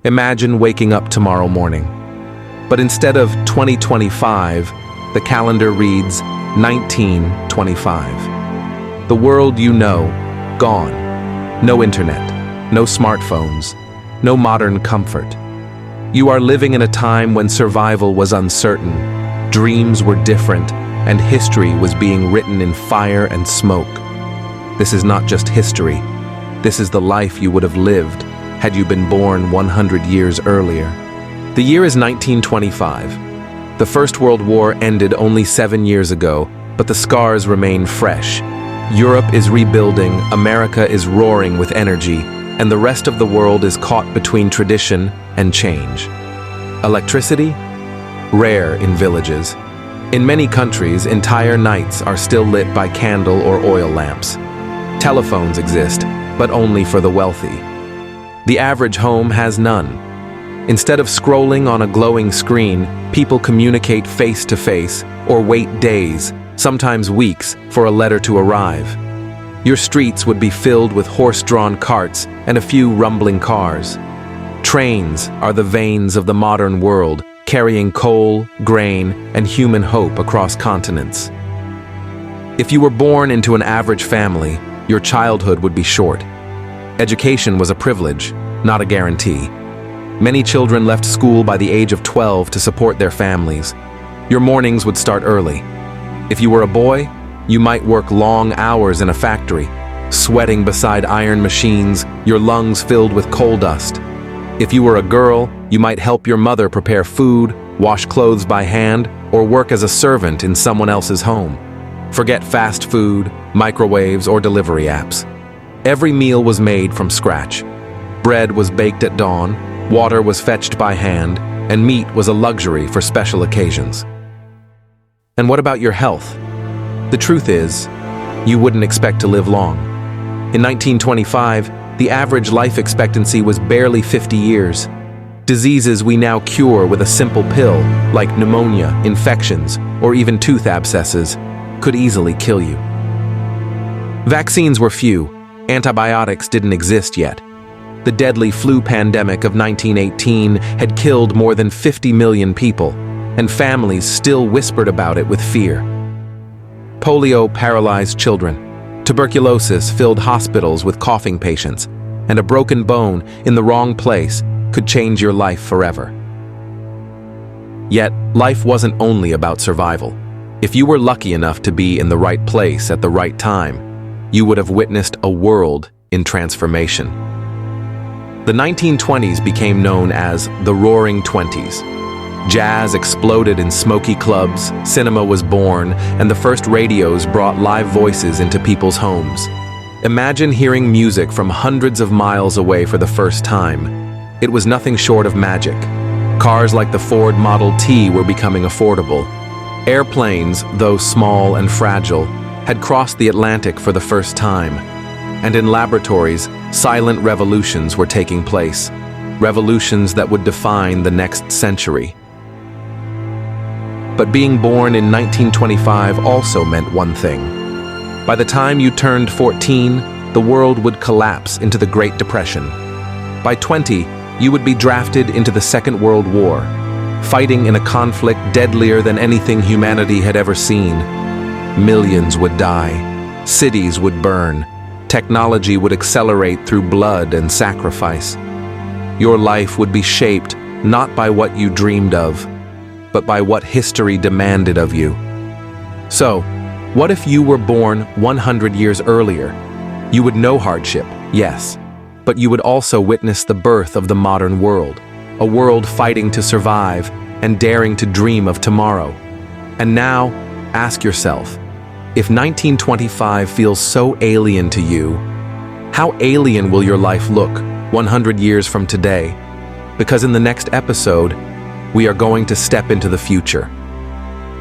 Imagine waking up tomorrow morning. But instead of 2025, the calendar reads 1925. The world you know, gone. No internet, no smartphones, no modern comfort. You are living in a time when survival was uncertain, dreams were different, and history was being written in fire and smoke. This is not just history. This is the life you would have lived had you been born 100 years earlier. The year is 1925. The First World War ended only 7 years ago, but the scars remain fresh. Europe is rebuilding, America is roaring with energy, and the rest of the world is caught between tradition and change. Electricity? Rare in villages. In many countries, entire nights are still lit by candle or oil lamps. Telephones exist, but only for the wealthy. The average home has none. Instead of scrolling on a glowing screen, people communicate face-to-face or wait days, sometimes weeks, for a letter to arrive. Your streets would be filled with horse-drawn carts and a few rumbling cars. Trains are the veins of the modern world, carrying coal, grain, and human hope across continents. If you were born into an average family, your childhood would be short. Education was a privilege, not a guarantee. Many children left school by the age of 12 to support their families. Your mornings would start early. If you were a boy, you might work long hours in a factory, sweating beside iron machines, your lungs filled with coal dust. If you were a girl, you might help your mother prepare food, wash clothes by hand, or work as a servant in someone else's home. Forget fast food, microwaves, or delivery apps. Every meal was made from scratch. Bread was baked at dawn, water was fetched by hand, and meat was a luxury for special occasions. And what about your health? The truth is, you wouldn't expect to live long. In 1925, the average life expectancy was barely 50 years. Diseases we now cure with a simple pill, like pneumonia, infections, or even tooth abscesses, could easily kill you. Vaccines were few. Antibiotics didn't exist yet. The deadly flu pandemic of 1918 had killed more than 50 million people, and families still whispered about it with fear. Polio paralyzed children. Tuberculosis filled hospitals with coughing patients, and a broken bone in the wrong place could change your life forever. Yet, life wasn't only about survival. If you were lucky enough to be in the right place at the right time, you would have witnessed a world in transformation. The 1920s became known as the Roaring Twenties. Jazz exploded in smoky clubs, cinema was born, and the first radios brought live voices into people's homes. Imagine hearing music from hundreds of miles away for the first time. It was nothing short of magic. Cars like the Ford Model T were becoming affordable. Airplanes, though small and fragile, had crossed the Atlantic for the first time. And in laboratories, silent revolutions were taking place. Revolutions that would define the next century. But being born in 1925 also meant one thing. By the time you turned 14, the world would collapse into the Great Depression. By 20, you would be drafted into the Second World War, fighting in a conflict deadlier than anything humanity had ever seen. Millions would die, cities would burn, technology would accelerate through blood and sacrifice. Your life would be shaped not by what you dreamed of, but by what history demanded of you. So, what if you were born 100 years earlier? You would know hardship, yes, but you would also witness the birth of the modern world, a world fighting to survive and daring to dream of tomorrow. And now, ask yourself, if 1925 feels so alien to you, how alien will your life look 100 years from today? Because in the next episode, we are going to step into the future.